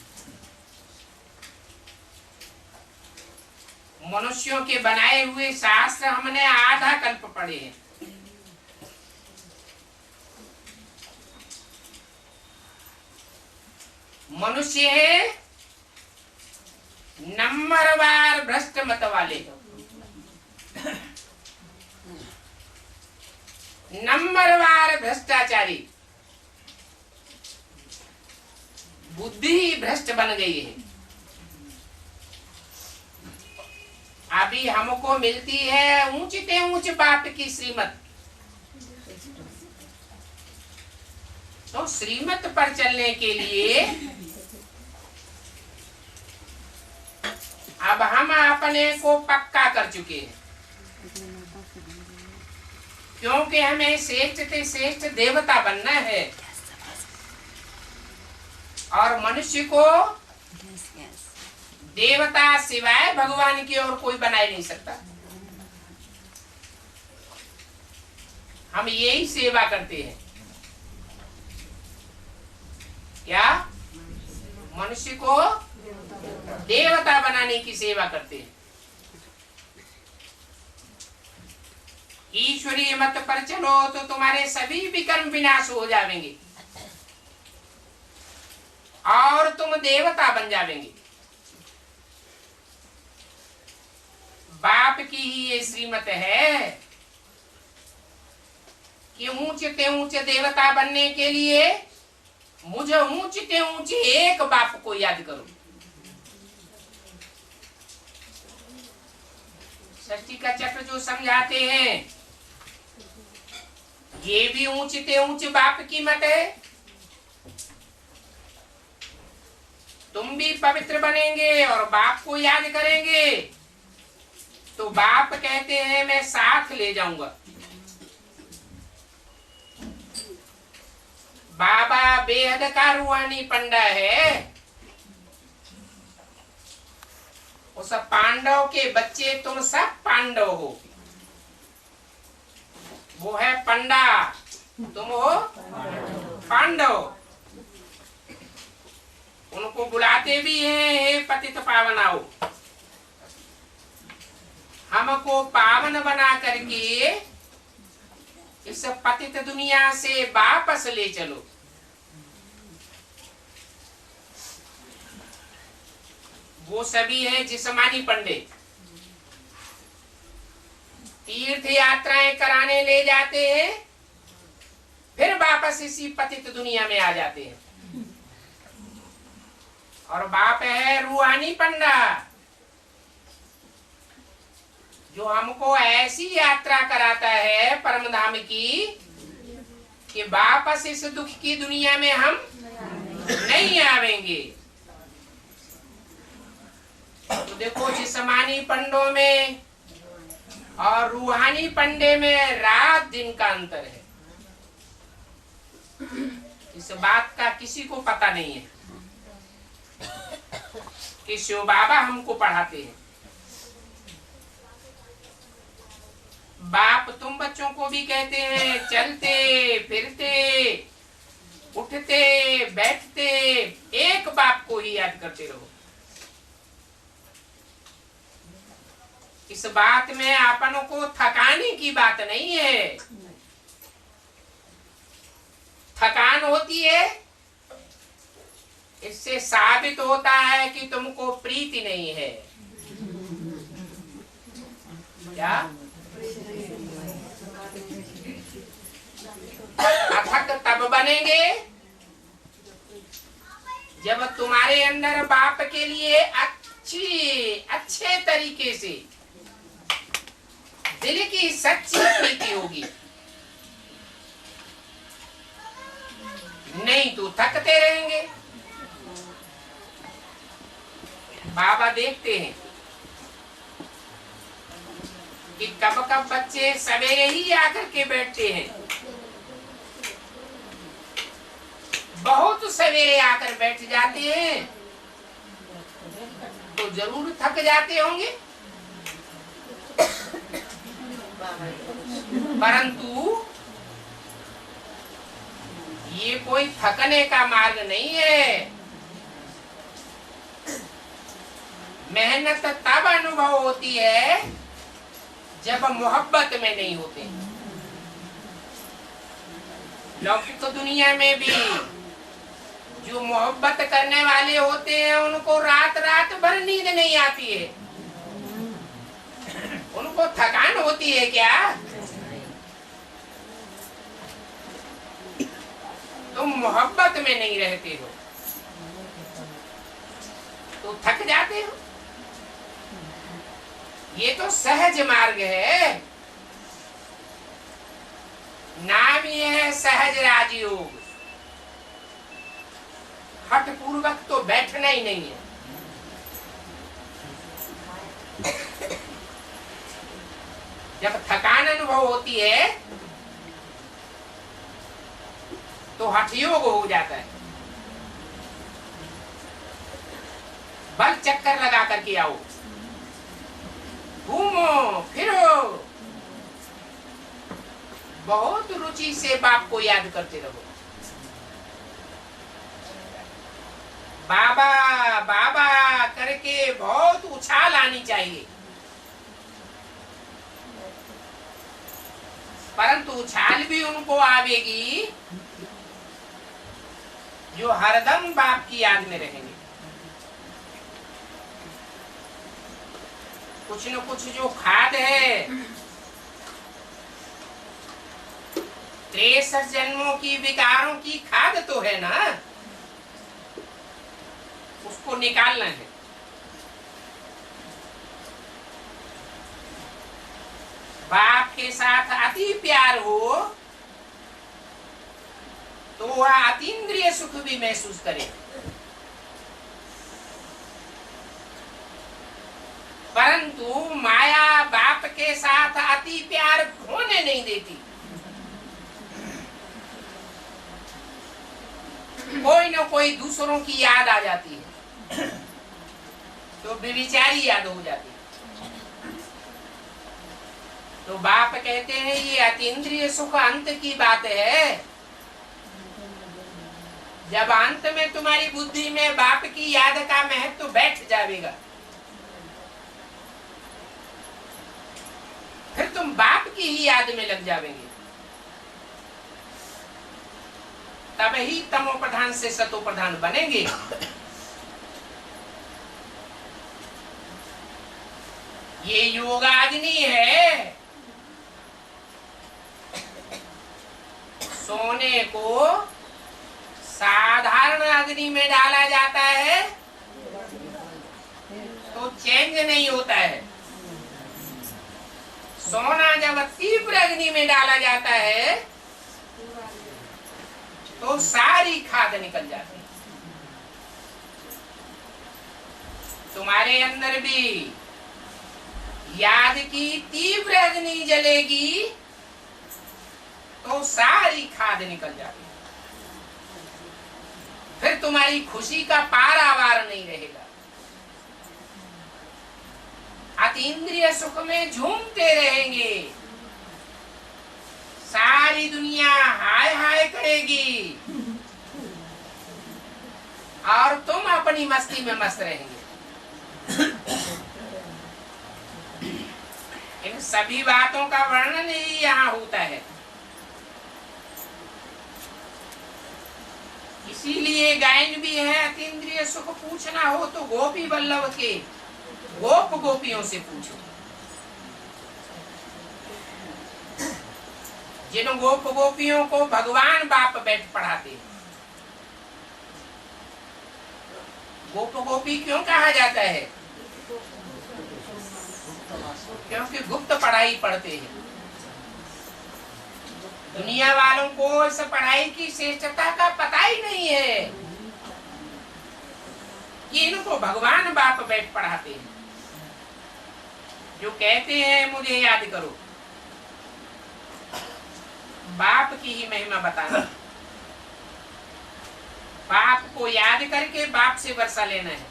मनुष्यों के बनाए हुए शास्त्र हमने आधा कल्प पढ़े हैं। मनुष्य है नंबरवार भ्रष्ट मत वाले, नंबरवार भ्रष्टाचारी, बुद्धि ही भ्रष्ट बन गई है। अभी हमको मिलती है ऊंचते ऊंच बाप की श्रीमत, तो श्रीमत पर चलने के लिए अपने को पक्का कर चुके हैं, क्योंकि हमें श्रेष्ठ से श्रेष्ठ देवता बनना है और मनुष्य को देवता सिवाय भगवान की और कोई बना ही नहीं सकता। हम यही सेवा करते हैं, क्या मनुष्य को देवता बनाने की सेवा करते हैं। ईश्वरीय मत पर चलो तो तुम्हारे सभी विकर्म विनाश हो जाएंगे और तुम देवता बन जाएंगे। बाप की ही ये श्रीमत है कि ऊंचे ऊंचे देवता बनने के लिए मुझे ऊंचे ऊंचे एक बाप को याद करो। षष्ठी का चक्र जो समझाते हैं ये भी ऊंचे ऊंचे बाप की मत है। तुम भी पवित्र बनेंगे और बाप को याद करेंगे तो बाप कहते हैं मैं साथ ले जाऊंगा। बाबा बेहद का रूहानी पंडा है। उस पांडव के बच्चे तुम सब पांडव हो। वो है पंडा, तुम हो पांडव। उनको बुलाते भी हैं हे पतित पावनाओ, हमको पावन बना करके इस पतित दुनिया से वापस ले चलो। वो सभी है जिस्मानी पंडित, तीर्थ यात्राएं कराने ले जाते हैं, फिर वापस इसी पतित दुनिया में आ जाते हैं। और बाप है रूहानी पंडा जो हमको ऐसी यात्रा कराता है परम धाम की कि वापस इस दुख की दुनिया में हम नहीं आवेंगे। तो देखो जिस्मानी पंडों में और रूहानी पंडे में रात दिन का अंतर है। इस बात का किसी को पता नहीं है कि शिव बाबा हमको पढ़ाते हैं। बाप तुम बच्चों को भी कहते हैं चलते फिरते उठते बैठते एक बाप को ही याद करते रहो। इस बात में आपनों को थकाने की बात नहीं है। थकान होती है इससे साबित होता है कि तुमको प्रीति नहीं है। क्या अथक तब बनेंगे जब तुम्हारे अंदर बाप के लिए अच्छे तरीके से दिल की सच्ची प्रीति होगी। नहीं तो थकते रहेंगे। बाबा देखते हैं कि कब कब बच्चे सवेरे ही आकर के बैठते हैं, बहुत सवेरे आकर बैठ जाते हैं तो जरूर थक जाते होंगे, परंतु ये कोई थकने का मार्ग नहीं है। मेहनत तब अनुभव होती है जब मोहब्बत में नहीं होते। लौकिक दुनिया में भी जो मोहब्बत करने वाले होते हैं उनको रात रात भर नींद नहीं आती है। उनको थकान होती है क्या? तुम मोहब्बत में नहीं रहते हो तो थक जाते हो। ये तो सहज मार्ग है, नाम ये है सहज राजयोग। हठ पूर्वक तो बैठना ही नहीं है। जब थकान अनुभव होती है तो हठयोग हो जाता है। बल चक्कर लगा करके आओ, घूमो फिरो, बहुत रुचि से बाप को याद करते रहो। बाबा बाबा करके बहुत उछाल आनी चाहिए, परंतु उछाल भी उनको आवेगी जो हरदम बाप की याद में रहेंगे। कुछ न कुछ जो खाद है, 63 जन्मों की विकारों की खाद तो है ना, उसको निकालना है। बाप के साथ अति प्यार हो तो वह अतीन्द्रिय सुख भी महसूस करे, परंतु माया बाप के साथ अति प्यार होने नहीं देती। कोई न कोई दूसरों की याद आ जाती है तो बेविचारी याद हो जाती है। तो बाप कहते हैं ये अतीन्द्रिय सुख अंत की बात है। जब अंत में तुम्हारी बुद्धि में बाप की याद का महत्व बैठ जाएगा, फिर तुम बाप की ही याद में लग जाओगे। तब ही तमो प्रधान से सतो प्रधान बनेंगे। ये योगाग्नि है, सोने को साधारण अग्नि में डाला जाता है तो चेंज नहीं होता है। सोना जब तीव्र अग्नि में डाला जाता है तो सारी खाद निकल जाती है। तुम्हारे अंदर भी याद की तीव्र अग्नि जलेगी तो सारी खाद निकल जाती है। फिर तुम्हारी खुशी का पारावार नहीं रहेगा। अतीन्द्रिय सुख में झूमते रहेंगे, सारी दुनिया हाय हाय करेगी और तुम अपनी मस्ती में मस्त रहेंगे। इन सभी बातों का वर्णन ही यहाँ होता है। इसीलिए गायन भी है, अतीन्द्रिय सुख पूछना हो तो गोपी वल्लभ के गोप गोपियों से पूछो। जिन गोप गोपियों को भगवान बाप बैठ पढ़ाते हैं। गोप गोपी क्यों कहा जाता है? क्योंकि गुप्त पढ़ाई पढ़ते हैं। दुनिया वालों को इस पढ़ाई की श्रेष्ठता का पता ही नहीं है कि इनको भगवान बाप बैठ पढ़ाते हैं, जो कहते हैं मुझे याद करो। बाप की ही महिमा बताना, बाप को याद करके बाप से वर्षा लेना है।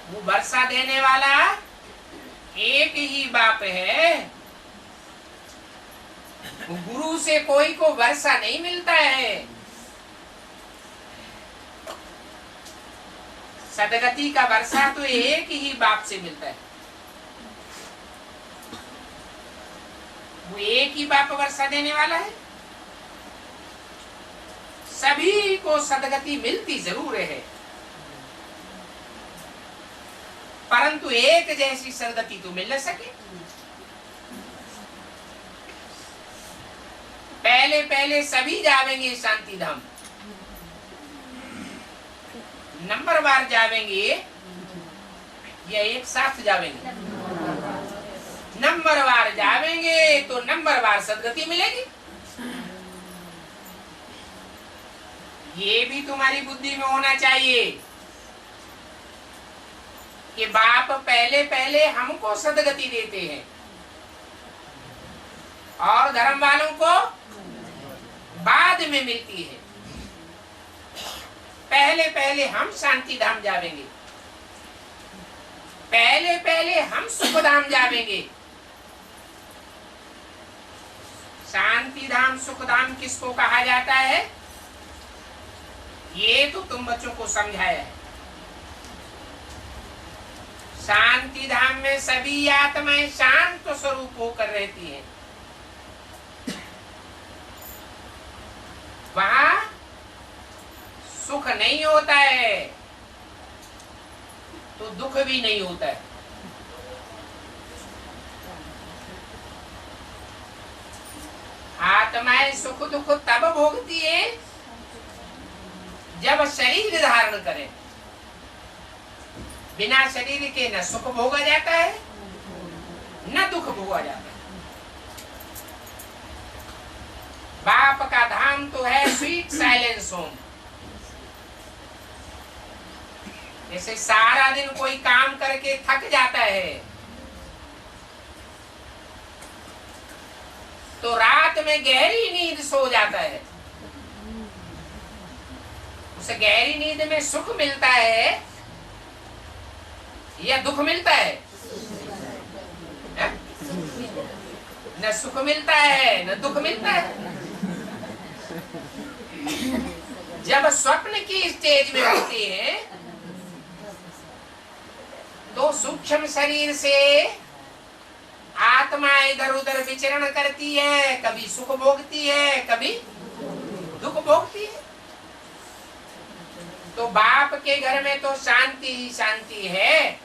वो वर्षा देने वाला एक ही बाप है। गुरु से कोई को वर्षा नहीं मिलता है। सदगति का वर्षा तो एक ही बाप से मिलता है। वो एक ही बाप वर्षा देने वाला है। सभी को सदगति मिलती जरूर है, परंतु एक जैसी सदगति तो मिल न सके। पहले पहले सभी जावेंगे शांति धाम, नंबरवार जावेंगे या एक साथ जावेंगे? नंबरवार जावेंगे तो नंबरवार सदगति मिलेगी। ये भी तुम्हारी बुद्धि में होना चाहिए। कि बाप पहले पहले हमको सदगति देते हैं और धर्म वालों को बाद में मिलती है। पहले पहले हम शांति धाम जावेंगे, पहले पहले हम सुख धाम जावेंगे। शांति धाम सुख धाम किसको कहा जाता है, ये तो तुम बच्चों को समझाया है। शांति धाम में सभी आत्माएं शांत स्वरूप होकर रहती हैं। वहां सुख नहीं होता है तो दुख भी नहीं होता है। आत्माएं सुख दुख तब भोगती है जब शरीर धारण करें। बिना शरीर के न सुख भोगा जाता है न दुख भोगा जाता है। बाप का धाम तो है स्वीट साइलेंस होम। जैसे सारा दिन कोई काम करके थक जाता है तो रात में गहरी नींद सो जाता है। उसे गहरी नींद में सुख मिलता है या दुख मिलता है? न सुख मिलता है न दुख मिलता है। जब स्वप्न की स्टेज में होते हैं तो सूक्ष्म शरीर से आत्मा इधर उधर विचरण करती है, कभी सुख भोगती है कभी दुख भोगती है। तो बाप के घर में तो शांति ही शांति है,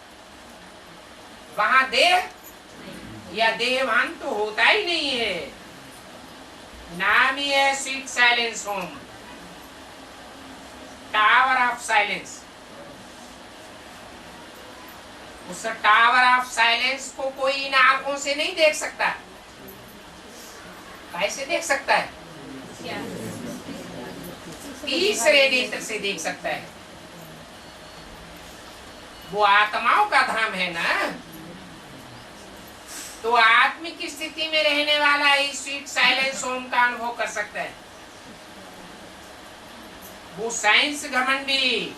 वहां देह या देहभान तो होता ही नहीं है। नाम ही है sweet silence home, tower of silence. उस टावर ऑफ साइलेंस को कोई इन आंखों से नहीं देख सकता। कैसे देख सकता है? तीसरे नेत्र से देख सकता है। वो आत्माओं का धाम है ना, तो आत्मिक स्थिति में रहने वाला ही स्वीट साइलेंस होम का अनुभव कर सकता है। वो साइंस घमंडी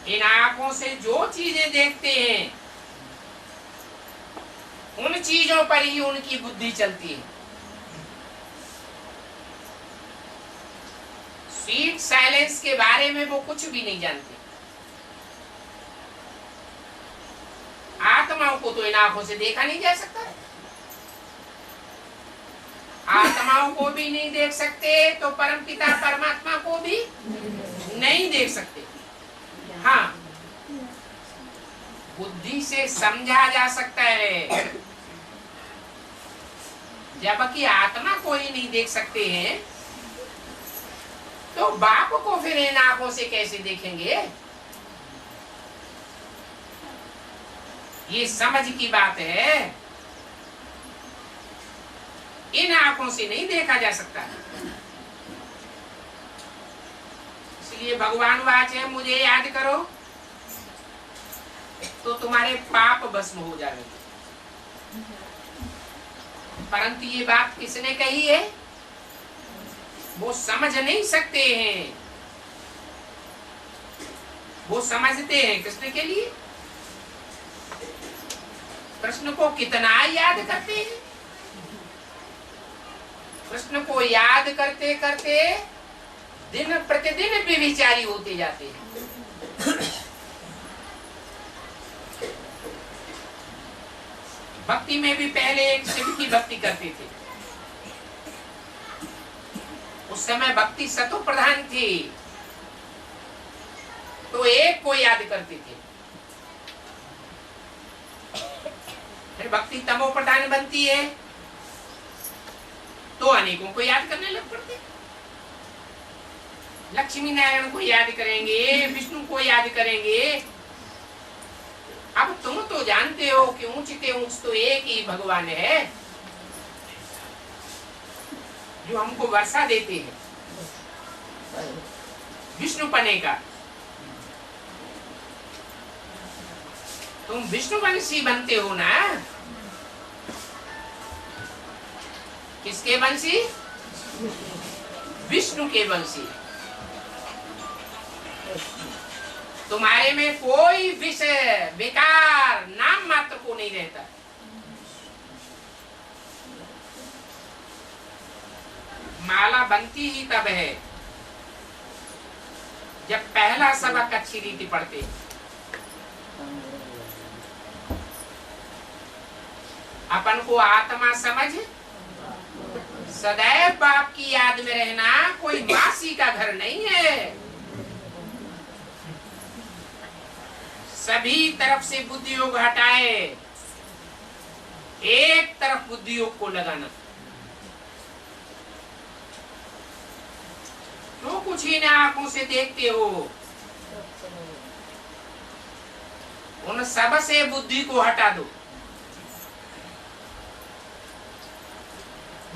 इन आंखों से जो चीजें देखते हैं उन चीजों पर ही उनकी बुद्धि चलती है। स्वीट साइलेंस के बारे में वो कुछ भी नहीं जानते। आत्माओं को तो इन आंखों से देखा नहीं जा सकता। आत्माओं को भी नहीं देख सकते तो परमपिता परमात्मा को भी नहीं देख सकते। हाँ, बुद्धि से समझा जा सकता है, जबकि आत्मा को ही नहीं देख सकते हैं तो बाप को फिर इन आंखों से कैसे देखेंगे? ये समझ की बात है। इन आंखों से नहीं देखा जा सकता। इसलिए भगवान वाच है, मुझे याद करो तो तुम्हारे पाप भस्म हो जाएंगे। परंतु ये बात किसने कही है? वो समझ नहीं सकते हैं। वो समझते हैं कृष्ण के लिए। कृष्ण को कितना याद करते हैं। कृष्ण को याद करते करते दिन प्रतिदिन व्यभिचारी होते जाते हैं। भक्ति में भी पहले एक शिव की भक्ति करते थे। उस समय भक्ति सतो प्रधान थी तो एक को याद करते थे। फिर भक्ति तमो प्रधान बनती है तो अनेकों को याद करने लग पड़ते। लक्ष्मी नारायण को याद करेंगे, विष्णु को याद करेंगे। अब तुम तो जानते हो कि ऊंचते ऊंच तो एक ही भगवान है जो हमको वर्षा देते हैं विष्णु पने का। तुम विष्णुवंशी बनते हो ना? किसके वंशी? विष्णु के वंशी। तुम्हारे में कोई विषय विकार नाम मात्र को नहीं रहता। माला बनती ही तब है जब पहला सबक अच्छी रीति पढ़ते। अपन को आत्मा समझ सदैव बाप की याद में रहना कोई मासी का घर नहीं है। सभी तरफ से बुद्धि योग हटाए, एक तरफ बुद्धि योग को लगाना। तो कुछ ही ना आंखों से देखते हो, उन सब से बुद्धि को हटा दो।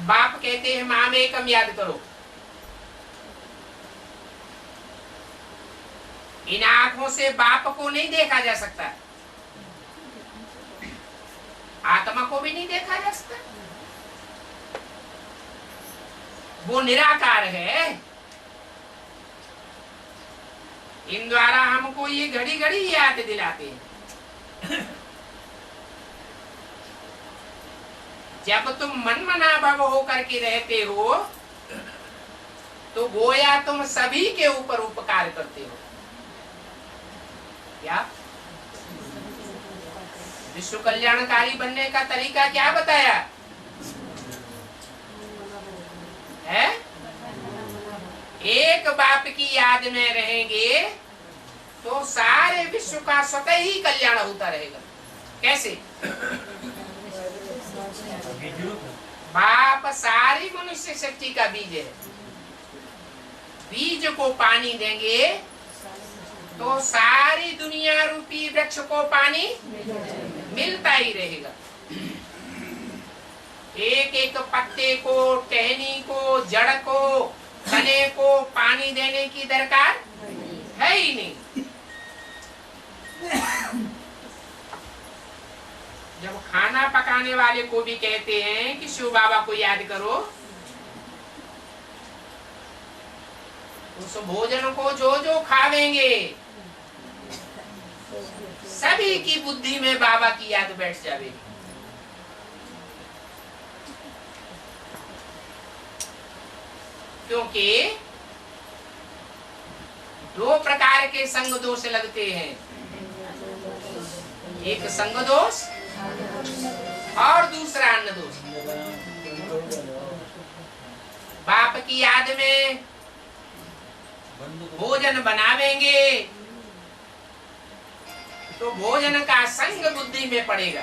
बाप कहते हैं माम एकम याद करो। इन आंखों से बाप को नहीं देखा जा सकता, आत्मा को भी नहीं देखा जा सकता। वो निराकार है। इन द्वारा हमको ये घड़ी घड़ी याद दिलाते हैं। जब तुम मनमना भव होकर के रहते हो तो गोया तुम सभी के ऊपर उपकार करते हो। क्या विश्व कल्याणकारी बनने का तरीका क्या बताया है? एक बाप की याद में रहेंगे तो सारे विश्व का स्वतः ही कल्याण होता रहेगा। कैसे? बाप सारी मनुष्य शक्ति का बीज है। बीज को पानी देंगे तो सारी दुनिया रूपी वृक्ष को पानी मिलता ही रहेगा। एक एक पत्ते को, टहनी को, जड़ को, तने को पानी देने की दरकार है ही नहीं। जब खाना पकाने वाले को भी कहते हैं कि शिव बाबा को याद करो, उस भोजन को जो जो खावेंगे सभी की बुद्धि में बाबा की याद बैठ जाएगी। क्योंकि दो प्रकार के संग दोष लगते हैं, एक संग दोष और दूसरा अन्न दोष। बाप की याद में भोजन बनावेंगे तो भोजन का संग बुद्धि में पड़ेगा।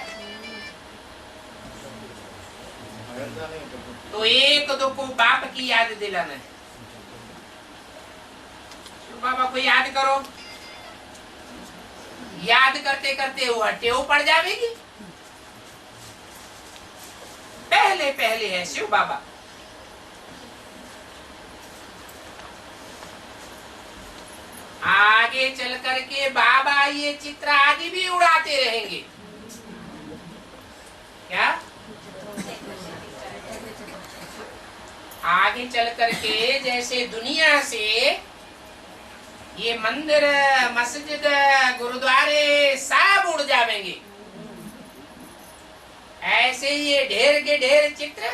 तो एक दो को बाप की याद दिलाना है। तो बाबा को याद करो, याद करते करते वो टेव पड़ जाएगी। पहले पहले है शिव बाबा। आगे चल करके बाबा ये चित्र आदि भी उड़ाते रहेंगे। क्या? आगे चल करके जैसे दुनिया से ये मंदिर, मस्जिद, गुरुद्वारे सब उड़ जाएंगे, ऐसे ये ढेर के ढेर चित्र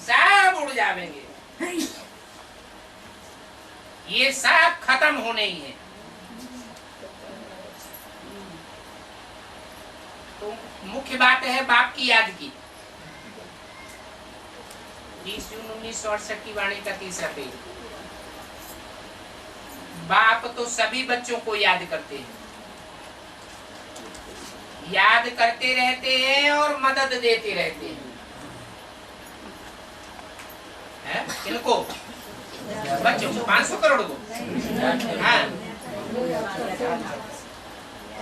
सब उड़ जाएंगे। ये सब खत्म होने ही है। तो मुख्य बात है बाप की याद की। 20 जून 1968 की वाणी का 3रा पेज। बाप तो सभी बच्चों को याद करते हैं, याद करते रहते हैं और मदद देते रहते हैं। किनको? बच्चों को, 500 करोड़ को। हाँ,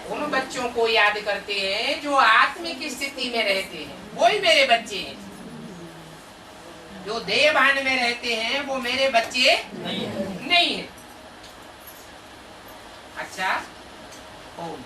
उन बच्चों को याद करते हैं जो आत्मिक स्थिति में रहते हैं, वही मेरे बच्चे हैं। जो देहभान में रहते हैं वो मेरे बच्चे नहीं है। अच्छा, ओम।